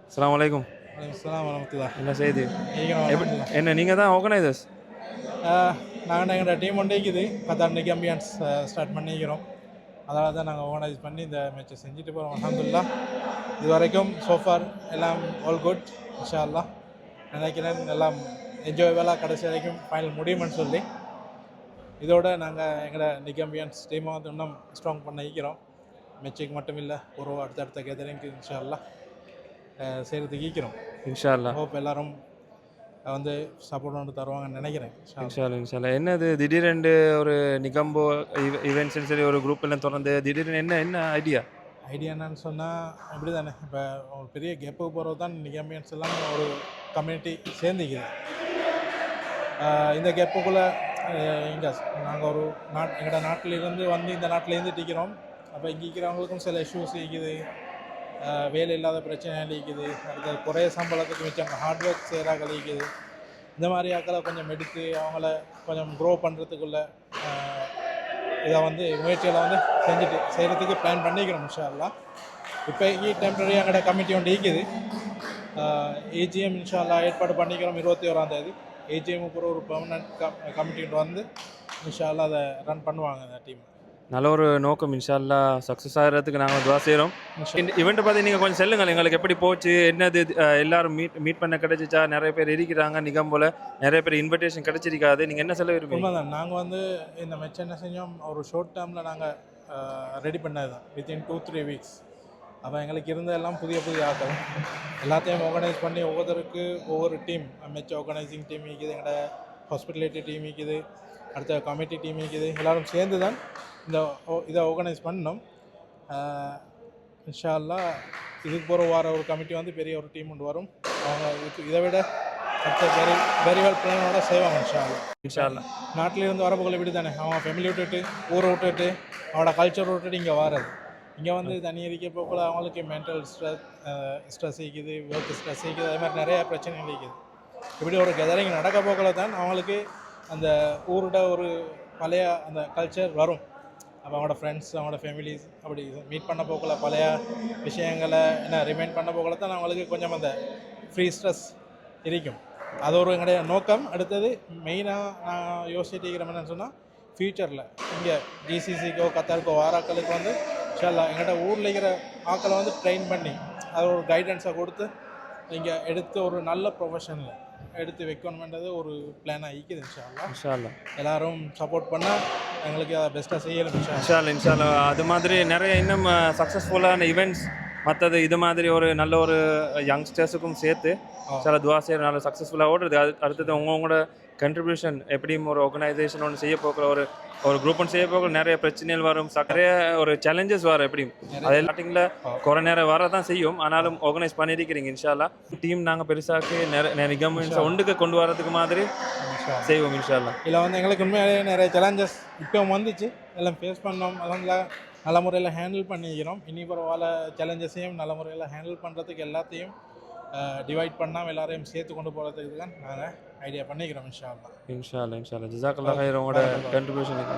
அஸ்ஸலாமு அலைக்கும். அஸ்ஸலாம் வரமத்துல்லாஹ். என்ன செய்தி? நீங்களும் அல்ஹம்துலில்லாஹ். என்ன நீங்கள் தான் ஆர்கனைசர்ஸ்? நாங்கள் எங்களோட டீம் ஒன்று இருக்குது கத்தார் நிக் அம்பியன்ஸ் ஸ்டார்ட் பண்ணிக்கிறோம். அதனால தான் நாங்கள் ஆர்கனைஸ் பண்ணி இந்த மேட்சை செஞ்சுட்டு போகிறோம். அல்ஹம்துலில்லாஹ் இது வரைக்கும் சோஃபார் எல்லாம் ஆல் குட் இன்ஷா அல்லாஹ். நினைக்கிறேன் எல்லாம் என்ஜாய்வலாக கடைசி வரைக்கும் ஃபைனல் முடியுமென்னு சொல்லி இதோட நாங்கள் எங்களோட நிக் அம்பியன்ஸ் டீமை வந்து இன்னும் ஸ்ட்ராங் பண்ண ஈக்கிறோம். மேட்சுக்கு மட்டும் இல்லை ஒரு அடுத்தடுத்த கேதரிங்க்கு இன்ஷா அல்லாஹ் செய்கிறதுக்கு ஈக்கிறோம். இன்ஷா அல்லாஹ். ஹோப் எல்லாரும் வந்து சப்போர்ட் வந்து தருவாங்கன்னு நினைக்கிறேன். இன்ஷா அல்லாஹ் இன்ஷா அல்லாஹ். என்னது திடீரென்று ஒரு நிகம்போ ஈவெண்ட்ஸ்னு சொல்லி ஒரு குரூப் எல்லாம் திறந்து திடீர்னு என்ன ஐடியா என்னன்னு சொன்னால் இப்படி தானே இப்போ ஒரு பெரிய கேப்புக்கு போகிறது தான் நிகம்பியன்ஸ் எல்லாம் ஒரு கம்யூனிட்டி சேர்ந்துக்குது. இந்த கேப்புக்குள்ளே இங்கே நாங்கள் ஒரு எங்களோட நாட்டிலிருந்து வந்து இந்த நாட்டிலேருந்து டிக்கிறோம். அப்போ இங்கே இருக்கிறவங்களுக்கும் சில இஷ்யூஸ் இருக்குது, வேலை இல்லாத பிரச்சனை இருக்குது, அடுத்த குறைய சம்பளத்துக்கு மிச்சம் ஹார்ட் ஒர்க் செய்கிறாங்க இருக்குது. இந்த மாதிரி ஆக்களை கொஞ்சம் எடுத்து அவங்கள கொஞ்சம் க்ரோ பண்ணுறதுக்குள்ள இதை வந்து முயற்சிகளை வந்து செய்கிறதுக்கு பிளான் பண்ணிக்கிறோம் இன்ஷா அல்லாஹ். இப்போ டெம்பரரி எங்களோட கமிட்டி ஒன்று இருக்குது. ஏஜிஎம் இன்ஷா அல்லாஹ் ஏற்பாடு பண்ணிக்கிறோம் 21ஆம் தேதி. ஏஜிஎம்முக்கு ஒரு பெர்மனன்ட் கமிட்டி வந்து இன்ஷா அல்லாஹ் அதை ரன் பண்ணுவாங்க அந்த டீம். நல்ல ஒரு நோக்கம் இன்ஷா அல்லாஹ் சக்ஸஸ் ஆகிறதுக்கு நாங்கள் துவா செய்கிறோம். இவெண்ட்டை பற்றி நீங்கள் கொஞ்சம் சொல்லுங்கள், எங்களுக்கு எப்படி போச்சு, என்னது எல்லாரும் மீட் பண்ண கிடைச்சிச்சா? நிறைய பேர் இருக்கிறாங்க நிகம்போல், நிறைய பேர் இன்விடேஷன் கிடைச்சிருக்காது. நீங்கள் என்ன சொல்ல விரும்புங்க? உண்மைதான். நாங்கள் வந்து இந்த மேட்ச் என்ன செஞ்சோம், ஒரு ஷார்ட் டேர்மில் நாங்கள் ரெடி பண்ணது தான் வித்தின் 2-3 வீக்ஸ். அப்போ எங்களுக்கு இருந்த எல்லாம் புதிய ஆக்கள் எல்லாத்தையும் ஆர்கனைஸ் பண்ணி ஒவ்வொருத்தருக்கு ஒவ்வொரு டீம் மேட்ச் ஆர்கனைசிங் டீம் இருக்குது, எங்களோட ஹாஸ்பிட்டலிட்டி டீம் இருக்குது, அடுத்த கமிட்டி டீம் இருக்குது. எல்லோரும் சேர்ந்து தான் இதை ஆர்கனைஸ் பண்ணோம். இன்ஷா அல்லாஹ் இதுக்கு போகிற ஒரு கமிட்டி வந்து பெரிய ஒரு டீம் கொண்டு வரும். அவங்க இதை விட அடுத்த வெரி வெல் பிளானோட செய்வாங்க இன்ஷா அல்லாஹ். இன்ஷா அல்லாஹ் நாட்டிலேருந்து வரப்புகளை விட்டு தானே அவன் ஃபேமிலி விட்டுட்டு ஊரை விட்டுட்டு அவனோட கல்ச்சர் விட்டுட்டு இங்கே வர்றது. இங்கே வந்து தனி இருக்க போக்குள்ள அவங்களுக்கு மென்டல் ஸ்ட்ரெஸ் இருக்குது, ஒர்க் ஸ்ட்ரெஸ் இருக்குது, அது மாதிரி நிறையா பிரச்சனைகள் இருக்குது. இப்படி ஒரு கெதரிங் நடக்க போக்குள்ள தான் அவங்களுக்கு அந்த ஊரோட ஒரு பழைய அந்த கல்ச்சர் வரும். அப்போ அவங்களோட ஃப்ரெண்ட்ஸ், அவங்களோட ஃபேமிலிஸ் அப்படி மீட் பண்ண போக்குள்ள பழைய விஷயங்களை ரிமைண்ட் பண்ண போக்குள்ள தான் அவங்களுக்கு கொஞ்சம் அந்த ஃப்ரீ ஸ்ட்ரெஸ் இருக்கும். அது ஒரு எங்களுடைய நோக்கம். அடுத்தது மெயினாக நான் யோசிச்சுட்டு இருக்கிறோம் என்னன்னு சொன்னால், ஃப்யூச்சரில் இங்கே ஜிசிசிக்கோ கத்தாருக்கோ வாராக்களுக்கு வந்து இன்ஷா எங்கள்கிட்ட ஊரில் இருக்கிற ஆக்களை வந்து ட்ரெயின் பண்ணி அது ஒரு கைடன்ஸை கொடுத்து இங்கே எடுத்து ஒரு நல்ல ப்ரொஃபஷனில் எடுத்து வைக்கணுமென்றது ஒரு பிளானாக இருக்குது. இன்ஷா அல்லாஹ் எல்லோரும் சப்போர்ட் பண்ணால் எங்களுக்கு அதை பெஸ்ட்டாக செய்யணும் இன்ஷா அல்லாஹ். அது மாதிரி நிறைய இன்னும் சக்ஸஸ்ஃபுல்லான ஈவெண்ட்ஸ் மற்றது இது மாதிரி ஒரு நல்ல ஒரு யங்ஸ்டர்ஸுக்கும் சேர்த்து சில துவா செய்கிற நல்ல சக்ஸஸ்ஃபுல்லாக ஓடுறது. அடுத்தது உங்களோட கண்ட்ரிபியூஷன் எப்படியும் ஒரு ஆர்கனைசேஷன் ஒன்று செய்ய போகிற ஒரு குரூப் ஒன்று செய்ய போகிற நிறைய பிரச்சனைகள் வரும், நிறைய ஒரு சேலஞ்சஸ் வரும். எப்படியும் அது ஸ்டார்டிங்கில் குறை நேரம் வர தான் செய்யும், ஆனாலும் ஆர்கனைஸ் பண்ணியிருக்கிறீங்க. இன்ஷா அல்லாஹ் டீம் நாங்கள் பெருசாக்கி நிறைய கவர்மெண்ட்ஸ் ஒன்றுக்கு கொண்டு வரதுக்கு மாதிரி செய்வோம் இன்ஷா அல்லாஹ். இதில் வந்து எங்களுக்கு உண்மையாலே நிறைய சேலஞ்சஸ் இப்போ வந்துச்சு, எல்லாம் ஃபேஸ் பண்ணோம். அதெல்லாம் நல்ல முறையில் ஹேண்டில் பண்ணிக்கிறோம். இனி பரவாயில்ல சேலஞ்சஸையும் நல்ல முறையில் ஹேண்டில் பண்ணுறதுக்கு எல்லாத்தையும் டிவைட் பண்ணாமல் எல்லாரையும் சேர்த்து கொண்டு போகிறதுக்கு தான் நாங்கள் ஐடியா பண்ணிக்கிறோம். இன்ஷா அல்லாஹ். ஜஸாக்கல்லாஹ் ஹைர் உங்களோட கண்ட்ரிபியூஷனுக்கு.